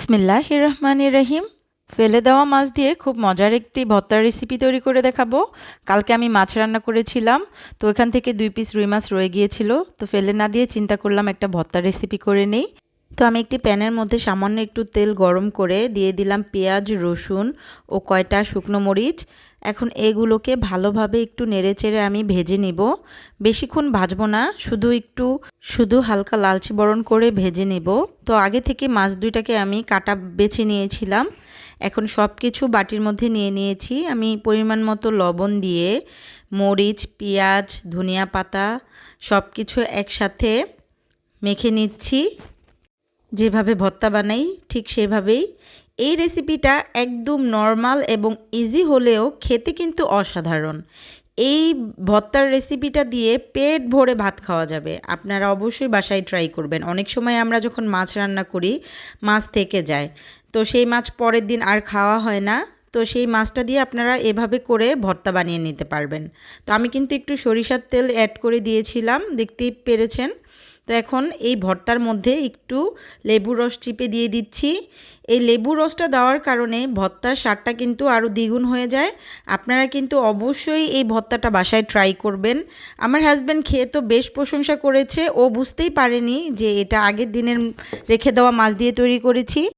বিসমিল্লাহির রহমানির রহিম। ফেলে দেওয়া মাছ দিয়ে খুব মজার একটি ভর্তার রেসিপি তৈরি করে দেখাবো। কালকে আমি মাছ রান্না করেছিলাম, তো ওখান থেকে 2 পিস রুই মাছ রয়ে গিয়েছিল, তো ফেলে না দিয়ে চিন্তা করলাম একটা ভর্তার রেসিপি করে নেই। তো আমি একটি প্যানের মধ্যে সামান্য একটু তেল গরম করে দিয়ে দিলাম পেঁয়াজ, রসুন ও কয়টা শুকনো মরিচ। এখন এগুলোকে ভালোভাবে একটু নেড়েচেড়ে আমি ভেজে নিব। বেশিক্ষণ ভাজবো না, শুধু হালকা লালচে বরণ করে ভেজে নেব। তো আগে থেকে মাছ দুইটাকে আমি কাটা বেছে নিয়েছিলাম। এখন সব কিছু বাটির মধ্যে নিয়ে নিয়েছি। আমি পরিমাণ মতো লবণ দিয়ে মরিচ, পেঁয়াজ, ধনিয়া পাতা সব কিছু একসাথে মেখে নিচ্ছি। যেভাবে ভর্তা বানাই ঠিক সেভাবেই। এই রেসিপিটা একদম নরমাল এবং ইজি হলেও খেতে কিন্তু অসাধারণ। এই ভর্তার রেসিপিটা দিয়ে পেট ভরে ভাত খাওয়া যাবে। আপনারা অবশ্যই বাসায় ট্রাই করবেন। অনেক সময় আমরা যখন মাছ রান্না করি, মাছ থেকে যায়, তো সেই মাছ পরের দিন আর খাওয়া হয় না। তো সেই মাছটা দিয়ে আপনারা এভাবে করে ভর্তা বানিয়ে নিতে পারবেন। তো আমি কিন্তু একটু সরিষার তেল অ্যাড করে দিয়েছিলাম, দেখতেই পেরেছেন। তো এখন এই ভর্তার মধ্যে একটু লেবুর রস চিপে দিয়ে দিচ্ছি। এই লেবুর রসটা দেওয়ার কারণে ভর্তার স্বাদটা কিন্তু আরও দ্বিগুণ হয়ে যায়। আপনারা কিন্তু অবশ্যই এই ভর্তাটা বাসায় ট্রাই করবেন। আমার হাজব্যান্ড খেয়ে তো বেশ প্রশংসা করেছে। ও বুঝতেই পারেনি যে এটা আগের দিনের রেখে দেওয়া মাছ দিয়ে তৈরি করেছি।